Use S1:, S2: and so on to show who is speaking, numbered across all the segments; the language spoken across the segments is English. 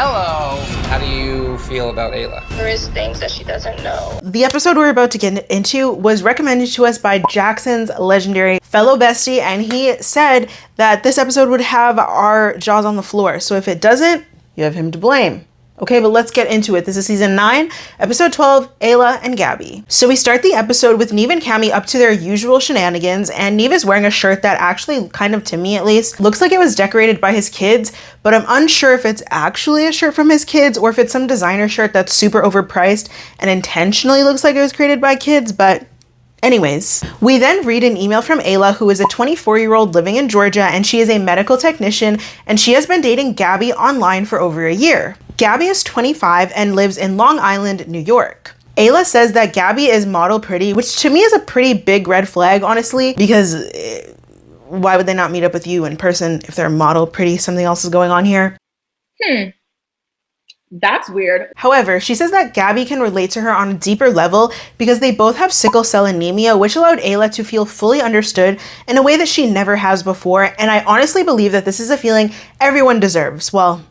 S1: Hello. How do you feel about Ayla?
S2: There is things that she doesn't know.
S3: The episode we're about to get into was recommended to us by Jackson's legendary fellow bestie, and he said that this episode would have our jaws on the floor. So if it doesn't, you have him to blame. Okay, but let's get into it. This is season 9, episode 12, Ayla and Gabby. So we start the episode with Nev and Kamie up to their usual shenanigans, and Nev is wearing a shirt that actually, kind of to me at least, looks like it was decorated by his kids, but I'm unsure if it's actually a shirt from his kids or if it's some designer shirt that's super overpriced and intentionally looks like it was created by kids, but anyways, we then read an email from Ayla, who is a 24-year-old living in Georgia, and she is a medical technician, and she has been dating Gabby online for over a year. Gabby is 25 and lives in Long Island, New York. Ayla says that Gabby is model pretty, which to me is a pretty big red flag, honestly, because why would they not meet up with you in person if they're model pretty? Something else is going on here.
S4: That's weird.
S3: However, she says that Gabby can relate to her on a deeper level because they both have sickle cell anemia, which allowed Ayla to feel fully understood in a way that she never has before. And I honestly believe that this is a feeling everyone deserves. Well,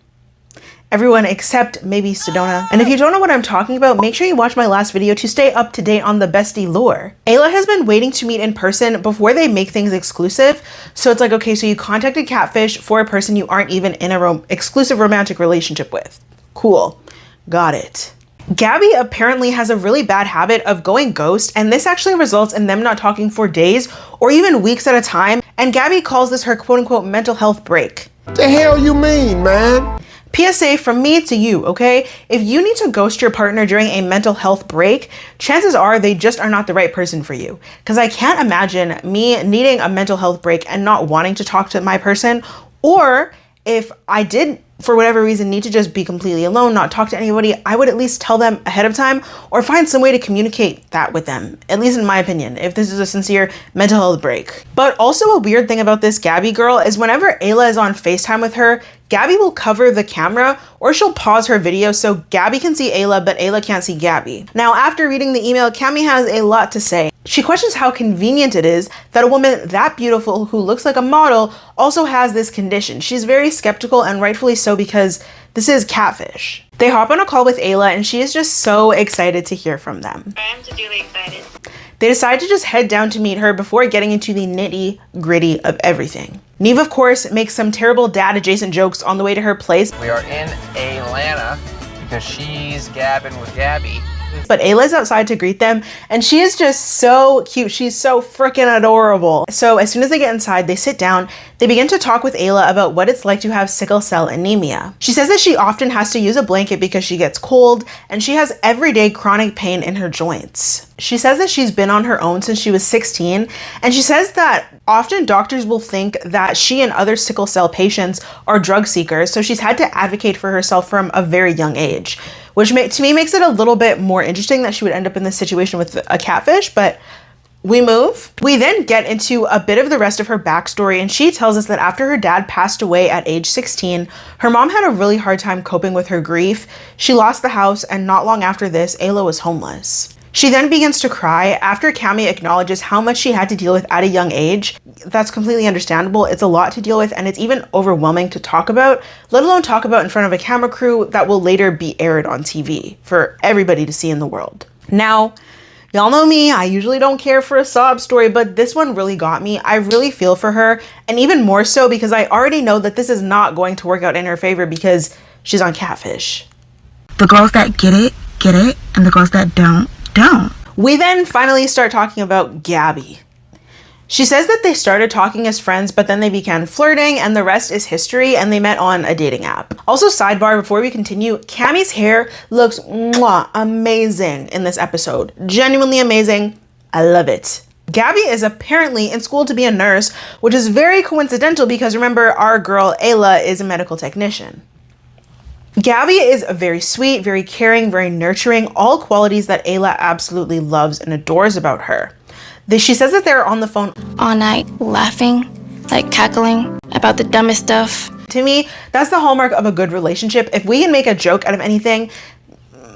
S3: everyone except maybe Sedona. And if you don't know what I'm talking about, make sure you watch my last video to stay up to date on the bestie lore. Ayla has been waiting to meet in person before they make things exclusive. So it's like, okay, so you contacted Catfish for a person you aren't even in a exclusive romantic relationship with. Cool. Got it. Gabby apparently has a really bad habit of going ghost, and this actually results in them not talking for days or even weeks at a time. And Gabby calls this her quote unquote mental health break.
S5: What the hell you mean, man?
S3: PSA from me to you, okay? If you need to ghost your partner during a mental health break, chances are they just are not the right person for you. Because I can't imagine me needing a mental health break and not wanting to talk to my person, or if I did, for whatever reason, need to just be completely alone, not talk to anybody, I would at least tell them ahead of time or find some way to communicate that with them, at least in my opinion, if this is a sincere mental health break. But also a weird thing about this Gabby girl is whenever Ayla is on FaceTime with her, Gabby will cover the camera or she'll pause her video so Gabby can see Ayla, but Ayla can't see Gabby. Now, after reading the email, Kamie has a lot to say. She questions how convenient it is that a woman that beautiful who looks like a model also has this condition. She's very skeptical, and rightfully so, because this is Catfish. They hop on a call with Ayla and she is just so excited to hear from them.
S2: I am really excited.
S3: They decide to just head down to meet her before getting into the nitty gritty of everything. Nev, of course, makes some terrible dad adjacent jokes on the way to her place.
S1: We are in Atlanta because she's gabbing with Gabby.
S3: But Ayla's outside to greet them, and she is just so cute. She's so freaking adorable. So as soon as they get inside, they sit down. They begin to talk with Ayla about what it's like to have sickle cell anemia. She says that she often has to use a blanket because she gets cold, and she has everyday chronic pain in her joints. She says that she's been on her own since she was 16, and she says that often doctors will think that she and other sickle cell patients are drug seekers, so she's had to advocate for herself from a very young age, which to me makes it a little bit more interesting that she would end up in this situation with a Catfish, but we move. We then get into a bit of the rest of her backstory, and she tells us that after her dad passed away at age 16, her mom had a really hard time coping with her grief. She lost the house, and not long after this, Ayla was homeless. She then begins to cry after Kamie acknowledges how much she had to deal with at a young age. That's completely understandable. It's a lot to deal with, and it's even overwhelming to talk about, let alone talk about in front of a camera crew that will later be aired on TV for everybody to see in the world. Now, y'all know me, I usually don't care for a sob story, but this one really got me. I really feel for her, and even more so because I already know that this is not going to work out in her favor because she's on Catfish.
S6: The girls that get it, and the girls that don't.
S3: We then finally start talking about Gabby. She says that they started talking as friends, but then they began flirting, and the rest is history, and they met on a dating app. Also, sidebar before we continue, Kamie's hair looks amazing in this episode. Genuinely amazing. I love it. Gabby is apparently in school to be a nurse, which is very coincidental because remember, our girl Ayla is a medical technician. Gabby is very sweet, very caring, very nurturing, all qualities that Ayla absolutely loves and adores about her. She says that they're on the phone
S7: all night laughing, like cackling about the dumbest stuff.
S3: To me, that's the hallmark of a good relationship. If we can make a joke out of anything,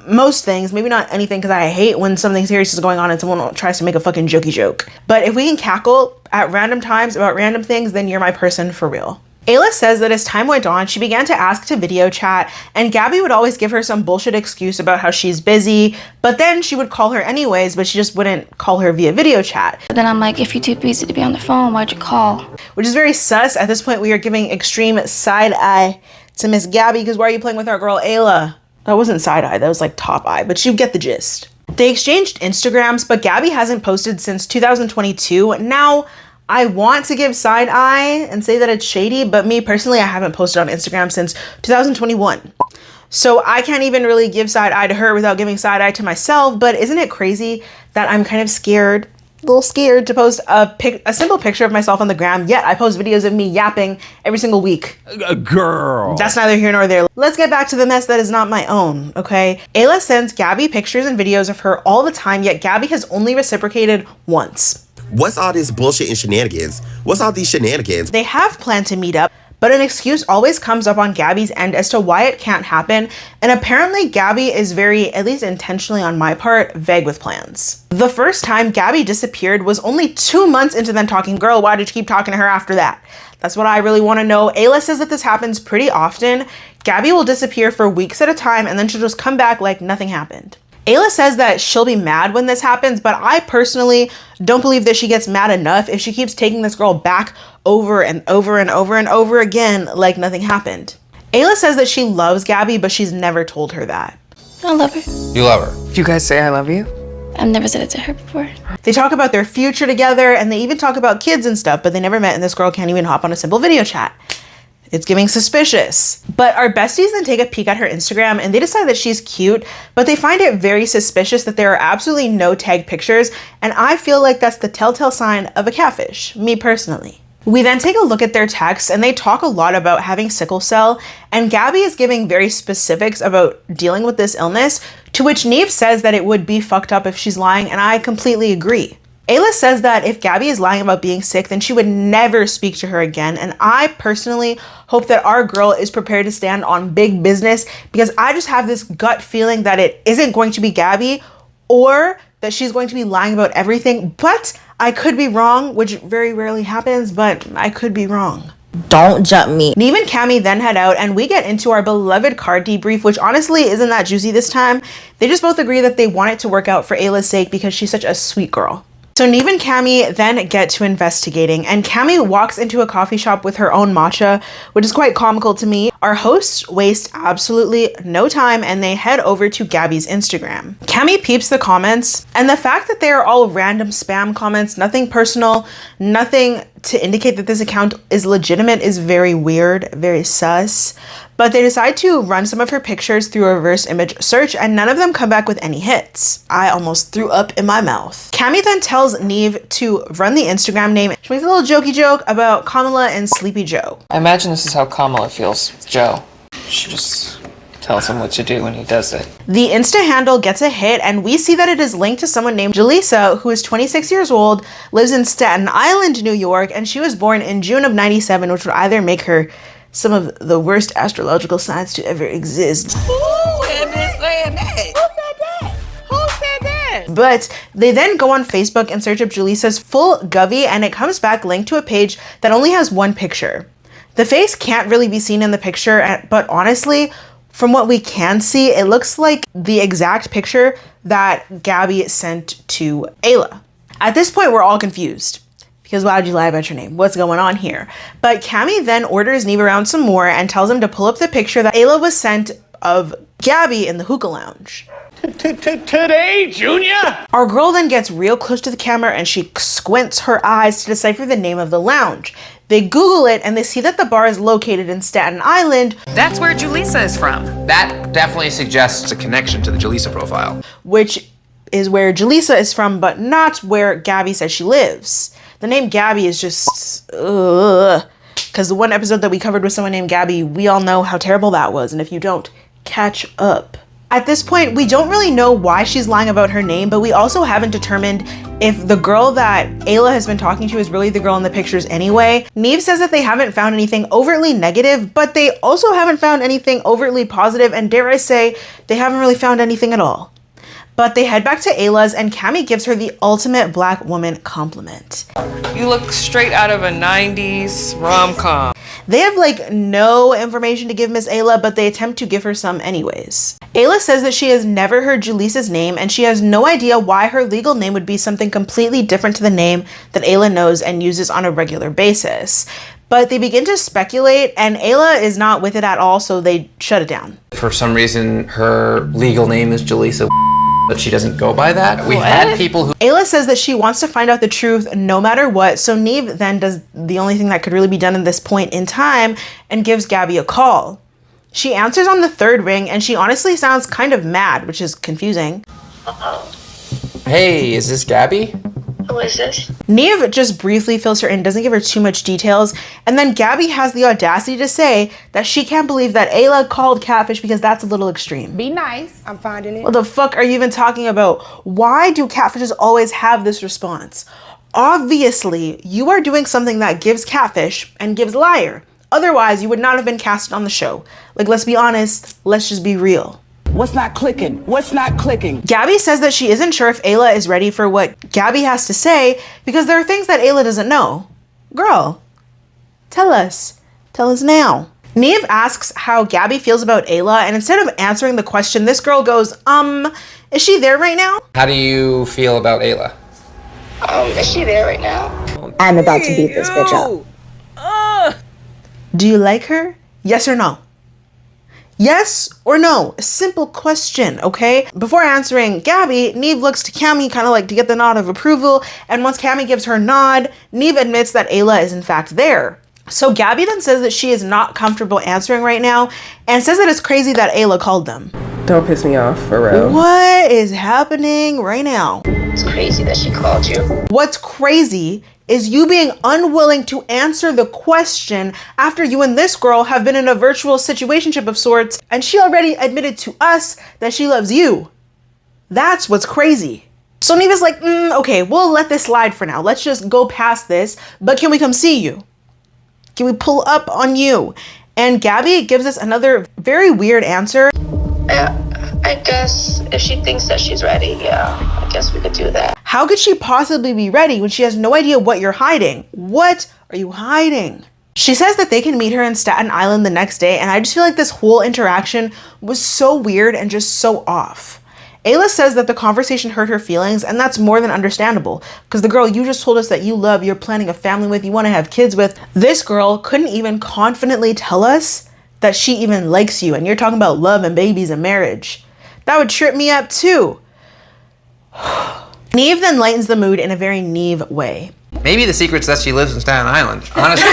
S3: most things, maybe not anything, because I hate when something serious is going on and someone tries to make a fucking jokey joke. But if we can cackle at random times about random things, then you're my person for real. Ayla says that as time went on, she began to ask to video chat, and Gabby would always give her some bullshit excuse about how she's busy, but then she would call her anyways, but she just wouldn't call her via video chat.
S7: But then I'm like, if you're too busy to be on the phone, why'd you call?
S3: Which is very sus. At this point, we are giving extreme side eye to Miss Gabby, because why are you playing with our girl Ayla? That wasn't side eye, that was like top eye, but you get the gist. They exchanged Instagrams, but Gabby hasn't posted since 2022. Now, I want to give side eye and say that it's shady, but me personally, I haven't posted on Instagram since 2021. So I can't even really give side eye to her without giving side eye to myself, but isn't it crazy that I'm kind of scared, a little scared to post a simple picture of myself on the gram, yet I post videos of me yapping every single week.
S4: Girl.
S3: That's neither here nor there. Let's get back to the mess that is not my own, okay? Ayla sends Gabby pictures and videos of her all the time, yet Gabby has only reciprocated once.
S8: What's all this bullshit and shenanigans? What's all these shenanigans?
S3: They have planned to meet up, but an excuse always comes up on Gabby's end as to why it can't happen, and apparently Gabby is very, at least intentionally on my part, vague with plans. The first time Gabby disappeared was only 2 months into them talking. Girl, why did you keep talking to her after that? That's what I really want to know. Ayla says that this happens pretty often. Gabby will disappear for weeks at a time, and then she'll just come back like nothing happened. Ayla says that she'll be mad when this happens, but I personally don't believe that she gets mad enough if she keeps taking this girl back over and over and over and over again like nothing happened. Ayla says that she loves Gabby, but she's never told her that.
S7: I love her.
S1: You love her.
S9: Do you guys say I love you?
S7: I've never said it to her before.
S3: They talk about their future together, and they even talk about kids and stuff, but they never met, and this girl can't even hop on a simple video chat. It's giving suspicious. But our besties then take a peek at her Instagram and they decide that she's cute, but they find it very suspicious that there are absolutely no tag pictures, and I feel like that's the telltale sign of a catfish, me personally. We then take a look at their texts and they talk a lot about having sickle cell, and Gabby is giving very specifics about dealing with this illness, to which Nev says that it would be fucked up if she's lying, and I completely agree. Ayla says that if Gabby is lying about being sick, then she would never speak to her again. And I personally hope that our girl is prepared to stand on big business, because I just have this gut feeling that it isn't going to be Gabby, or that she's going to be lying about everything. But I could be wrong, which very rarely happens, but I could be wrong.
S6: Don't jump me.
S3: Nev and Kamie then head out and we get into our beloved card debrief, which honestly isn't that juicy this time. They just both agree that they want it to work out for Ayla's sake because she's such a sweet girl. So Nev and Kamie then get to investigating, and Kamie walks into a coffee shop with her own matcha, which is quite comical to me. Our hosts waste absolutely no time and they head over to Gabby's Instagram. Kamie peeps the comments, and the fact that they are all random spam comments, nothing personal, nothing to indicate that this account is legitimate, is very weird, very sus. But they decide to run some of her pictures through a reverse image search, and none of them come back with any hits. I almost threw up in my mouth. Kamie then tells Nev to run the Instagram name. She makes a little jokey joke about Kamala and Sleepy Joe.
S9: I imagine this is how Kamala feels with Joe. She just tells him what to do and he does it.
S3: The Insta handle gets a hit, and we see that it is linked to someone named Jaleesa, who is 26 years old, lives in Staten Island, New York, and she was born in June of '97, which would either make her some of the worst astrological signs to ever exist. But they then go on Facebook and search up Jaleesa's full Govy, and it comes back linked to a page that only has one picture. The face can't really be seen in the picture, but honestly, from what we can see, it looks like the exact picture that Gabby sent to Ayla. At this point, we're all confused, because why would you lie about your name? What's going on here? But Kamie then orders Nev around some more and tells him to pull up the picture that Ayla was sent of Gabby in the hookah lounge.
S4: Today, Junior?
S3: Our girl then gets real close to the camera and she squints her eyes to decipher the name of the lounge. They Google it and they see that the bar is located in Staten Island.
S10: That's where Jaleesa is from.
S1: That definitely suggests a connection to the Jaleesa profile.
S3: Which is where Jaleesa is from, but not where Gabby says she lives. The name Gabby is just, because the one episode that we covered with someone named Gabby, we all know how terrible that was, and if you don't, catch up. At this point, we don't really know why she's lying about her name, but we also haven't determined if the girl that Ayla has been talking to is really the girl in the pictures anyway. Nev says that they haven't found anything overtly negative, but they also haven't found anything overtly positive, and dare I say, they haven't really found anything at all. But they head back to Ayla's and Kamie gives her the ultimate black woman compliment.
S9: You look straight out of a 90s rom-com.
S3: They have like no information to give Miss Ayla, but they attempt to give her some anyways. Ayla says that she has never heard Julisa's name and she has no idea why her legal name would be something completely different to the name that Ayla knows and uses on a regular basis. But they begin to speculate and Ayla is not with it at all, so they shut it down.
S1: For some reason, her legal name is Julissa, but she doesn't go by that. We've had people who...
S3: Ayla says that she wants to find out the truth no matter what, so Nev then does the only thing that could really be done in this point in time and gives Gabby a call. She answers on the third ring and she honestly sounds kind of mad, which is confusing.
S1: Hey, is this Gabby?
S2: Who is this?
S3: Nev just briefly fills her in, doesn't give her too much details, and then Gabby has the audacity to say that she can't believe that Ayla called Catfish because that's a little extreme.
S10: Be nice. I'm finding it.
S3: What the fuck are you even talking about? Why do catfishes always have this response? Obviously, you are doing something that gives catfish and gives liar. Otherwise, you would not have been casted on the show. Like, let's be honest, let's just be real.
S10: What's not clicking? What's not clicking?
S3: Gabby says that she isn't sure if Ayla is ready for what Gabby has to say because there are things that Ayla doesn't know. Girl, tell us. Tell us now. Nev asks how Gabby feels about Ayla, and instead of answering the question, this girl goes, is she there right now?
S1: How do you feel about Ayla?
S2: Is she there right now?
S6: I'm about to beat this bitch up.
S3: Do you like her? Yes or no? Yes or no? A simple question, okay? Before answering Gabby, Nev looks to Kamie kind of like to get the nod of approval, and once Kamie gives her nod, Nev admits that Ayla is in fact there. So Gabby then says that she is not comfortable answering right now and says that it's crazy that Ayla called them.
S10: Don't piss me off, for real.
S3: What is happening right now?
S2: It's crazy that she called you.
S3: What's crazy is you being unwilling to answer the question after you and this girl have been in a virtual situationship of sorts, and she already admitted to us that she loves you. That's what's crazy. So Neva's like, okay, we'll let this slide for now. Let's just go past this, but can we come see you? Can we pull up on you? And Gabby gives us another very weird answer.
S2: I guess if she thinks that she's ready, yeah, I guess we could do that.
S3: How could she possibly be ready when she has no idea what you're hiding? What are you hiding? She says that they can meet her in Staten Island the next day, and I just feel like this whole interaction was so weird and just so off. Ayla says that the conversation hurt her feelings, and that's more than understandable, because the girl you just told us that you love, you're planning a family with, you want to have kids with, this girl couldn't even confidently tell us that she even likes you, and you're talking about love and babies and marriage. That would trip me up too. Nev then lightens the mood in a very Nev way.
S1: Maybe the secret's that she lives in Staten Island. Honestly,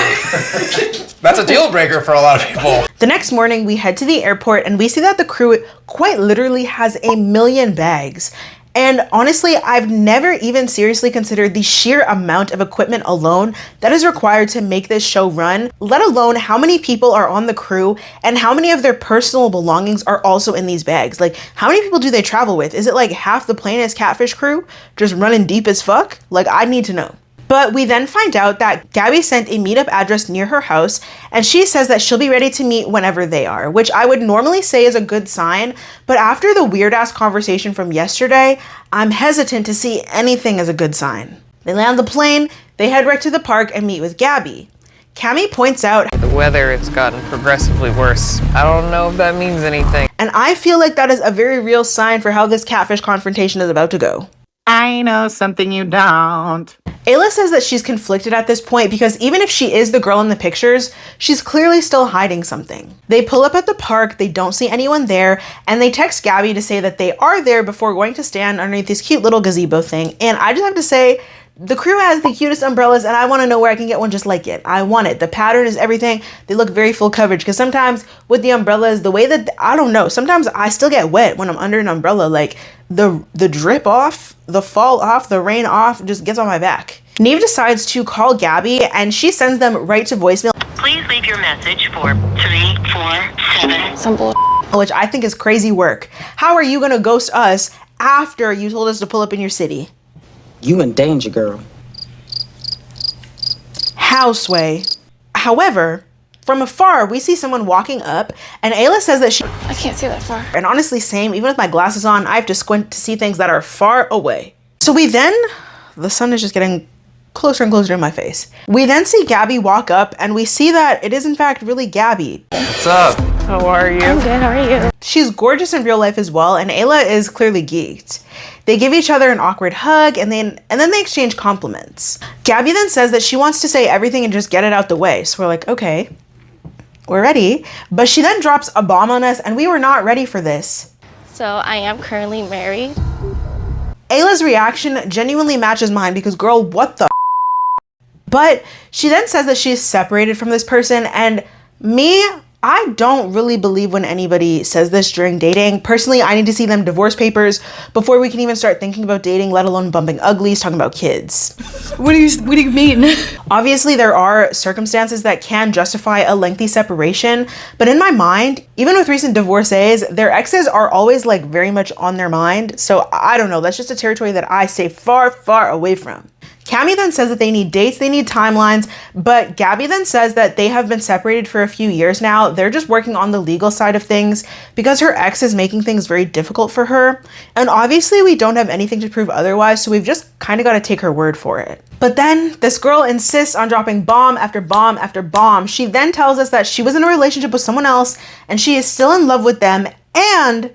S1: that's a deal breaker for a lot of people.
S3: The next morning, we head to the airport and we see that the crew quite literally has 1 million bags. And honestly, I've never even seriously considered the sheer amount of equipment alone that is required to make this show run, let alone how many people are on the crew and how many of their personal belongings are also in these bags. Like, how many people do they travel with? Is it like half the plane is Catfish crew just running deep as fuck? Like, I need to know. But we then find out that Gabby sent a meetup address near her house, and she says that she'll be ready to meet whenever they are, which I would normally say is a good sign, but after the weird-ass conversation from yesterday, I'm hesitant to see anything as a good sign. They land the plane, they head right to the park and meet with Gabby. Kamie points out
S9: The weather, it's gotten progressively worse. I don't know if that means anything.
S3: and I feel like that is a very real sign for how this Catfish confrontation is about to go.
S10: I know something you don't.
S3: Ayla says that she's conflicted at this point because even if she is the girl in the pictures, she's clearly still hiding something. They pull up at the park, they don't see anyone there, and they text Gabby to say that they are there before going to stand underneath this cute little gazebo thing. And I just have to say, the crew has the cutest umbrellas and I want to know where I can get one just like it. I want it. The pattern is everything. They look very full coverage because sometimes with the umbrellas, the way that, I don't know, sometimes I still get wet when I'm under an umbrella. Like the drip off, the fall off, the rain off just gets on my back. Nev decides to call Gabby and she sends them right to voicemail.
S11: Please leave your message for 347.
S7: Some bull.
S3: Which I think is crazy work. How are you gonna ghost us after you told us to pull up in your city?
S10: You in danger, girl.
S3: How, Sway? However, from afar, we see someone walking up, and Ayla says that she...
S7: I can't see that far.
S3: And honestly, same. Even with my glasses on, I have to squint to see things that are far away. So the sun is just getting closer and closer to my face. We then see Gabby walk up and we see that it is in fact really Gabby.
S1: What's up?
S9: How are you?
S7: I'm good, how are you?
S3: She's gorgeous in real life as well, and Ayla is clearly geeked. They give each other an awkward hug and then they exchange compliments. Gabby then says that she wants to say everything and just get it out the way. So we're like, okay, we're ready. But she then drops a bomb on us and we were not ready for this.
S7: So I am currently married.
S3: Ayla's reaction genuinely matches mine because girl, what the But she then says that she's separated from this person, and me, I don't really believe when anybody says this during dating. Personally, I need to see them divorce papers before we can even start thinking about dating, let alone bumping uglies, talking about kids.
S7: What do you mean?
S3: Obviously, there are circumstances that can justify a lengthy separation, but in my mind, even with recent divorcees, their exes are always like very much on their mind. So I don't know, that's just a territory that I stay far, far away from. Kamie then says that they need dates, they need timelines, but Gabby then says that they have been separated for a few years now. They're just working on the legal side of things because her ex is making things very difficult for her. And obviously we don't have anything to prove otherwise, so we've just kind of got to take her word for it. But then this girl insists on dropping bomb after bomb after bomb. She then tells us that she was in a relationship with someone else and she is still in love with them, and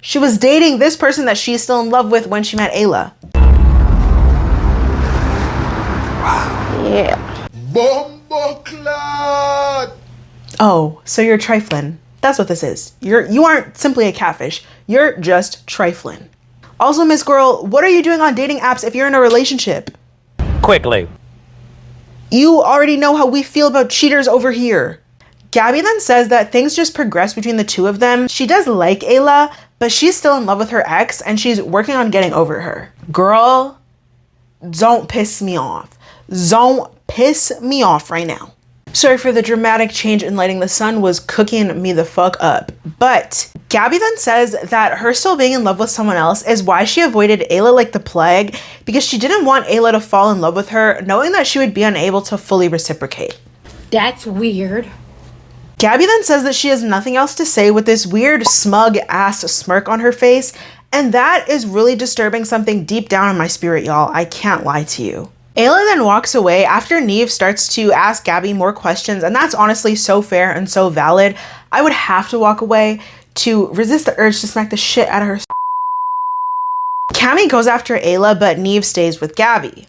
S3: she was dating this person that she's still in love with when she met Ayla.
S7: Yeah.
S5: Bumbleclad!
S3: Oh, so you're trifling. That's what this is. You aren't simply a catfish. You're just trifling. Also, Miss Girl, what are you doing on dating apps if you're in a relationship?
S4: Quickly.
S3: You already know how we feel about cheaters over here. Gabby then says that things just progress between the two of them. She does like Ayla, but she's still in love with her ex and she's working on getting over her. Girl, don't piss me off. Don't piss me off right now. Sorry for the dramatic change in lighting. The sun was cooking me the fuck up. But Gabby then says that her still being in love with someone else is why she avoided Ayla like the plague, because she didn't want Ayla to fall in love with her, knowing that she would be unable to fully reciprocate.
S7: That's weird.
S3: Gabby then says that she has nothing else to say with this weird smug ass smirk on her face, and that is really disturbing something deep down in my spirit, y'all. I can't lie to you. Ayla then walks away after Nev starts to ask Gabby more questions, and that's honestly so fair and so valid. I would have to walk away to resist the urge to smack the shit out of her. Kamie goes after Ayla, but Nev stays with Gabby.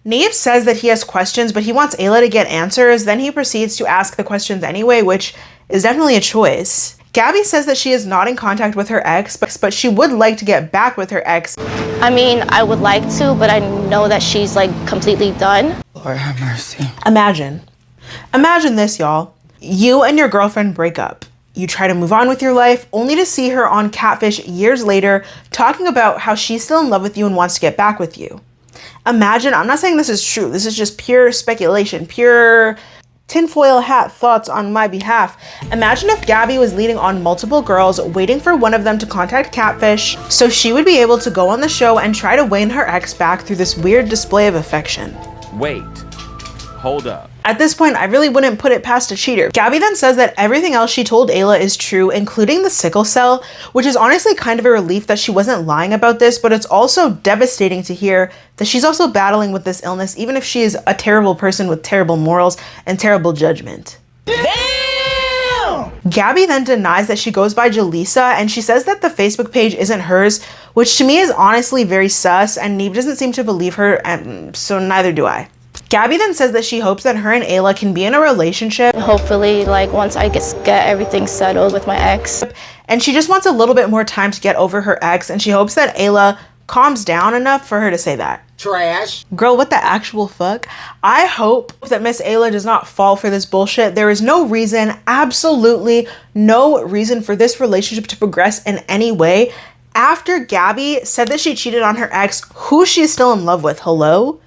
S3: Nev says that he has questions, but he wants Ayla to get answers. Then he proceeds to ask the questions anyway, which is definitely a choice. Gabby says that she is not in contact with her ex, but she would like to get back with her ex.
S7: I mean, I would like to, but I know that she's like completely done.
S10: Lord have mercy.
S3: Imagine this, y'all. You and your girlfriend break up. You try to move on with your life, only to see her on Catfish years later talking about how she's still in love with you and wants to get back with you. Imagine, I'm not saying this is true, this is just pure speculation, pure tinfoil hat thoughts on my behalf. Imagine if Gabby was leading on multiple girls, waiting for one of them to contact Catfish so she would be able to go on the show and try to win her ex back through this weird display of affection.
S4: Wait. Hold up.
S3: At this point, I really wouldn't put it past a cheater. Gabby then says that everything else she told Ayla is true, including the sickle cell, which is honestly kind of a relief that she wasn't lying about this, but it's also devastating to hear that she's also battling with this illness, even if she is a terrible person with terrible morals and terrible judgment. Damn! Gabby then denies that she goes by Jaleesa, and she says that the Facebook page isn't hers, which to me is honestly very sus, and Nev doesn't seem to believe her, and so neither do I. Gabby then says that she hopes that her and Ayla can be in a relationship.
S7: Hopefully, like once I get everything settled with my ex.
S3: And she just wants a little bit more time to get over her ex, and she hopes that Ayla calms down enough for her to say that.
S10: Trash.
S3: Girl, what the actual fuck? I hope that Miss Ayla does not fall for this bullshit. There is no reason, absolutely no reason for this relationship to progress in any way. After Gabby said that she cheated on her ex, who she's still in love with, hello?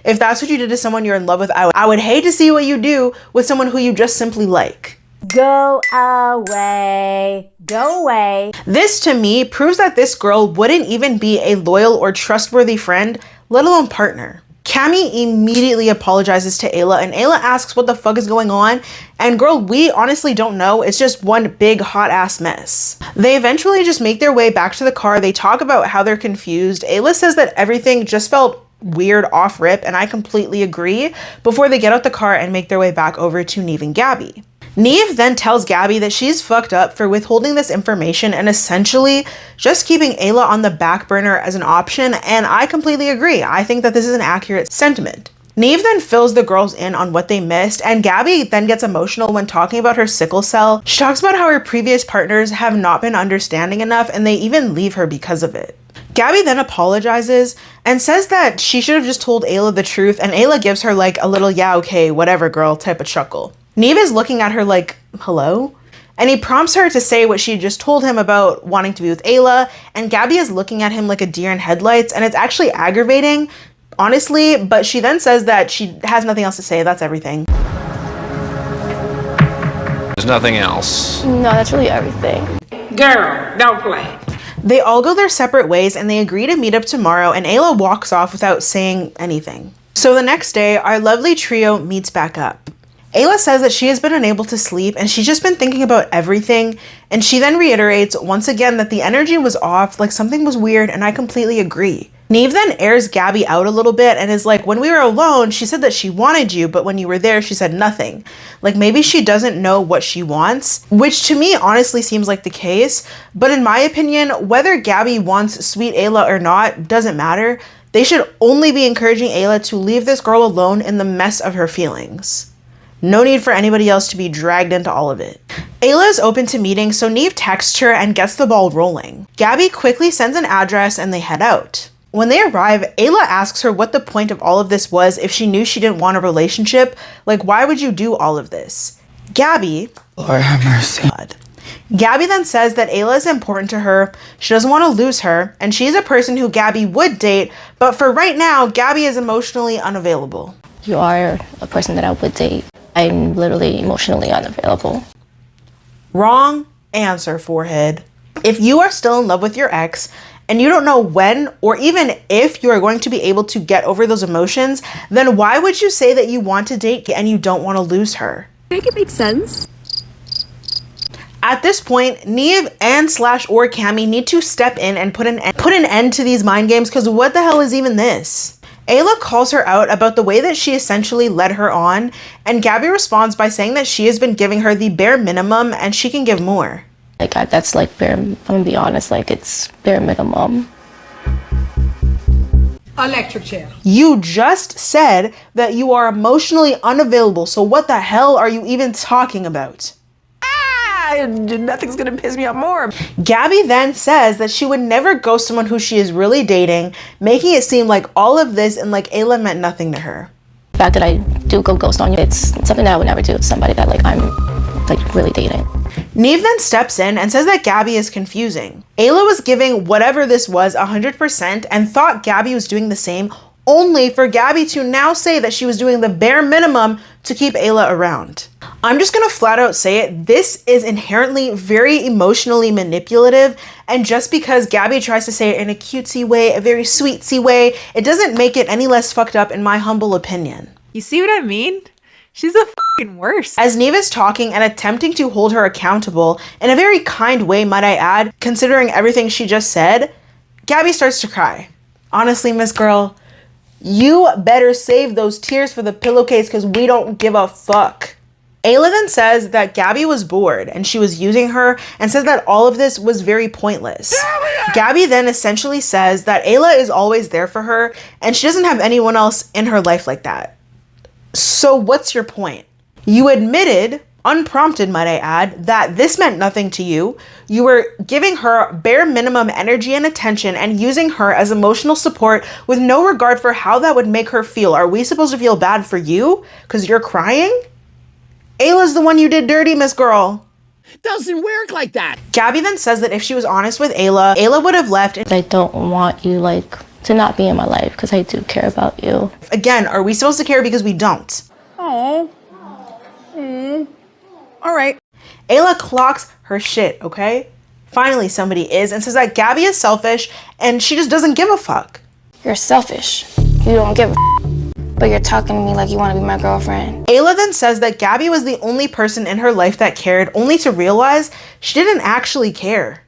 S3: If that's what you did to someone you're in love with, I would hate to see what you do with someone who you just simply like.
S12: Go away. Go away.
S3: This to me proves that this girl wouldn't even be a loyal or trustworthy friend, let alone partner. Kamie immediately apologizes to Ayla, and Ayla asks what the fuck is going on, and girl, we honestly don't know. It's just one big hot ass mess. They eventually just make their way back to the car. They talk about how they're confused. Ayla says that everything just felt weird off rip, and I completely agree, before they get out the car and make their way back over to Nev and Gabby. Nev then tells Gabby that she's fucked up for withholding this information and essentially just keeping Ayla on the back burner as an option, and I completely agree. I think that this is an accurate sentiment. Nev then fills the girls in on what they missed, and Gabby then gets emotional when talking about her sickle cell. She talks about how her previous partners have not been understanding enough and they even leave her because of it. Gabby then apologizes and says that she should have just told Ayla the truth, and Ayla gives her like a little yeah okay whatever girl type of chuckle. Nev is looking at her like, hello? And he prompts her to say what she just told him about wanting to be with Ayla, and Gabby is looking at him like a deer in headlights, and it's actually aggravating, honestly, but she then says that she has nothing else to say. That's everything.
S1: There's nothing else.
S7: No, that's really everything.
S10: Girl, don't play.
S3: They all go their separate ways and they agree to meet up tomorrow, and Ayla walks off without saying anything. So the next day, our lovely trio meets back up. Ayla says that she has been unable to sleep and she's just been thinking about everything, and she then reiterates once again that the energy was off, like something was weird, and I completely agree. Nev then airs Gabby out a little bit and is like, when we were alone, she said that she wanted you, but when you were there, she said nothing. Like maybe she doesn't know what she wants, which to me honestly seems like the case. But in my opinion, whether Gabby wants sweet Ayla or not doesn't matter. They should only be encouraging Ayla to leave this girl alone in the mess of her feelings. No need for anybody else to be dragged into all of it. Ayla is open to meeting, so Nev texts her and gets the ball rolling. Gabby quickly sends an address and they head out. When they arrive, Ayla asks her what the point of all of this was if she knew she didn't want a relationship. Like, why would you do all of this? Gabby,
S10: Lord have mercy.
S3: Gabby then says that Ayla is important to her, she doesn't want to lose her, and she's a person who Gabby would date, but for right now, Gabby is emotionally unavailable.
S7: You are a person that I would date. I'm literally emotionally unavailable.
S3: Wrong answer, forehead. If you are still in love with your ex, and you don't know when or even if you are going to be able to get over those emotions, then why would you say that you want to date and you don't want to lose her?
S13: Make it make sense.
S3: At this point, Nev and /or Kamie need to step in and put an end to these mind games, because what the hell is even this? Ayla calls her out about the way that she essentially led her on, and Gabby responds by saying that she has been giving her the bare minimum and she can give more.
S7: Like, that's like bare, I'm gonna be honest, like it's bare minimum.
S13: Electric chair.
S3: You just said that you are emotionally unavailable, so what the hell are you even talking about?
S10: Nothing's gonna piss me off more.
S3: Gabby then says that she would never ghost someone who she is really dating, making it seem like all of this and like Ayla meant nothing to her.
S7: The fact that I do go ghost on you, it's something that I would never do with somebody that like I'm like really dating.
S3: Nev then steps in and says that Gabby is confusing. Ayla was giving whatever this was 100% and thought Gabby was doing the same, only for Gabby to now say that she was doing the bare minimum to keep Ayla around. I'm just gonna flat out say it, this is inherently very emotionally manipulative, and just because Gabby tries to say it in a cutesy way, a very sweetsy way, it doesn't make it any less fucked up in my humble opinion.
S14: You see what I mean? She's the fucking worst.
S3: As Nev is talking and attempting to hold her accountable, in a very kind way might I add, considering everything she just said, Gabby starts to cry. Honestly, Miss Girl, you better save those tears for the pillowcase, because we don't give a fuck. Ayla then says that Gabby was bored and she was using her, and says that all of this was very pointless. Gabby then essentially says that Ayla is always there for her and she doesn't have anyone else in her life like that. So what's your point? You admitted, unprompted might I add, that this meant nothing to you. You were giving her bare minimum energy and attention and using her as emotional support with no regard for how that would make her feel. Are we supposed to feel bad for you because you're crying? Ayla's the one you did dirty, Miss Girl.
S10: Doesn't work like that.
S3: Gabby then says that if she was honest with Ayla, Ayla would have left.
S7: I don't want you like to not be in my life because I do care about you.
S3: Again, are we supposed to care because we don't?
S10: Oh. All right.
S3: Ayla clocks her shit, okay? Finally somebody is, and says that Gabby is selfish and she just doesn't give a fuck.
S7: You're selfish. You don't give a but you're talking to me like you want to be my girlfriend.
S3: Ayla then says that Gabby was the only person in her life that cared, only to realize she didn't actually care.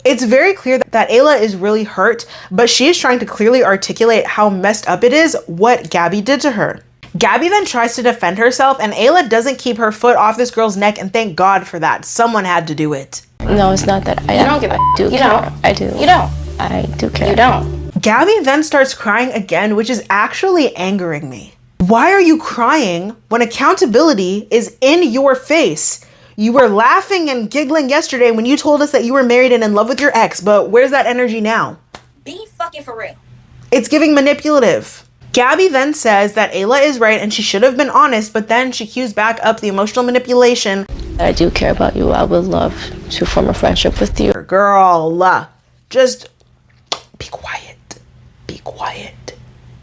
S3: It's very clear that Ayla is really hurt, but she is trying to clearly articulate how messed up it is what Gabby did to her. Gabby then tries to defend herself, and Ayla doesn't keep her foot off this girl's neck, and thank God for that. Someone had to do it.
S7: No, it's not that. I don't give a do. You don't. I do. You don't. I do care. You don't.
S3: Gabby then starts crying again, which is actually angering me. Why are you crying when accountability is in your face? You were laughing and giggling yesterday when you told us that you were married and in love with your ex, but where's that energy now?
S12: Be fucking for real.
S3: It's giving manipulative. Gabby then says that Ayla is right and she should have been honest, but then she cues back up the emotional manipulation.
S7: I do care about you. I would love to form a friendship with you.
S3: Girl, just be quiet. Be quiet.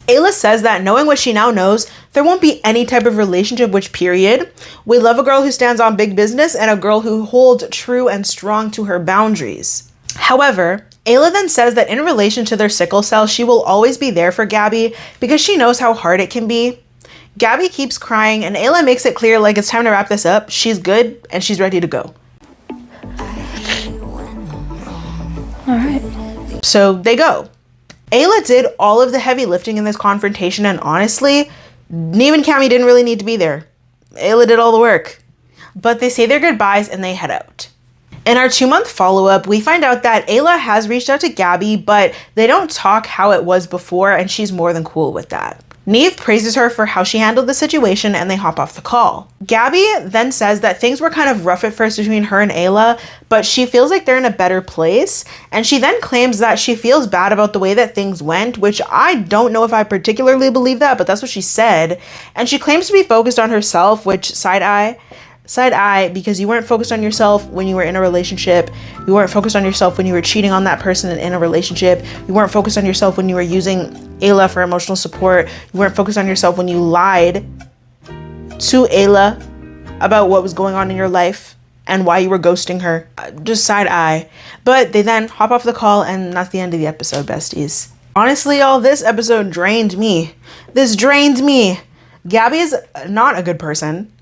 S3: Ayla says that knowing what she now knows, there won't be any type of relationship, which period. We love a girl who stands on big business and a girl who holds true and strong to her boundaries. However, Ayla then says that in relation to their sickle cell, she will always be there for Gabby because she knows how hard it can be. Gabby keeps crying and Ayla makes it clear like it's time to wrap this up. She's good and she's ready to go.
S7: All right.
S3: So they go. Ayla did all of the heavy lifting in this confrontation, and honestly, Nev and Kamie didn't really need to be there. Ayla did all the work. But they say their goodbyes and they head out. In our 2-month follow-up, we find out that Ayla has reached out to Gabby, but they don't talk how it was before, and she's more than cool with that. Nev praises her for how she handled the situation, and they hop off the call. Gabby then says that things were kind of rough at first between her and Ayla, but she feels like they're in a better place, and she then claims that she feels bad about the way that things went, which I don't know if I particularly believe that, but that's what she said. And she claims to be focused on herself, which side eye, because you weren't focused on yourself when you were in a relationship. You weren't focused on yourself when you were cheating on that person in a relationship. You weren't focused on yourself when you were using Ayla for emotional support. You weren't focused on yourself when you lied to Ayla about what was going on in your life and why you were ghosting her. Just side eye. But they then hop off the call, and that's the end of the episode, besties. Honestly, y'all, this episode drained me. This drained me. Gabby is not a good person.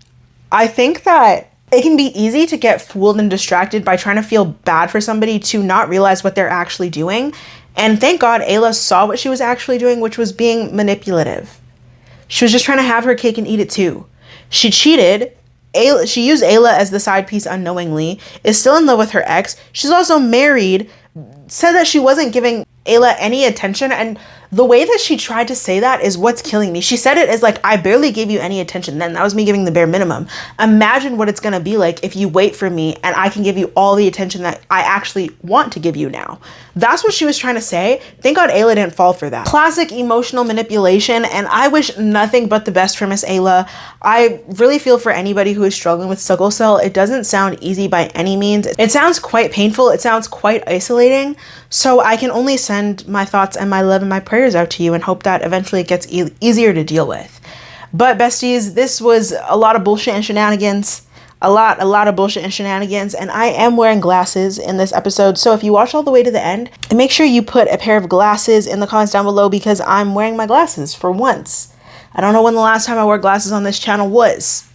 S3: I think that it can be easy to get fooled and distracted by trying to feel bad for somebody to not realize what they're actually doing. And thank God Ayla saw what she was actually doing, which was being manipulative. She was just trying to have her cake and eat it too. She cheated. She used Ayla as the side piece unknowingly, is still in love with her ex. She's also married, said that she wasn't giving Ayla any attention, and the way that she tried to say that is what's killing me. She said it as like, I barely gave you any attention then. That was me giving the bare minimum. Imagine what it's gonna be like if you wait for me and I can give you all the attention that I actually want to give you now. That's what she was trying to say. Thank God Ayla didn't fall for that. Classic emotional manipulation, and I wish nothing but the best for Miss Ayla. I really feel for anybody who is struggling with sickle cell. It doesn't sound easy by any means. It sounds quite painful. It sounds quite isolating. So I can only send my thoughts and my love and my prayers out to you and hope that eventually it gets easier to deal with. But besties, this was a lot of bullshit and shenanigans. A lot of bullshit and shenanigans, and I am wearing glasses in this episode, so if you watch all the way to the end, make sure you put a pair of glasses in the comments down below because I'm wearing my glasses for once. I don't know when the last time I wore glasses on this channel was.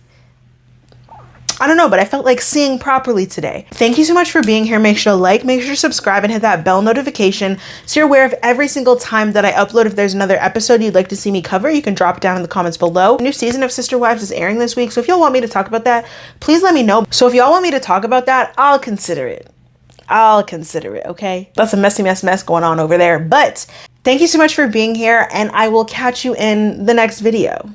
S3: I don't know, but I felt like seeing properly today. Thank you so much for being here. Make sure to like, make sure to subscribe, and hit that bell notification so you're aware of every single time that I upload. If there's another episode you'd like to see me cover, you can drop it down in the comments below. A new season of Sister Wives is airing this week, so if y'all want me to talk about that, please let me know. So if y'all want me to talk about that, I'll consider it. Okay? That's a messy mess going on over there. But thank you so much for being here, and I will catch you in the next video.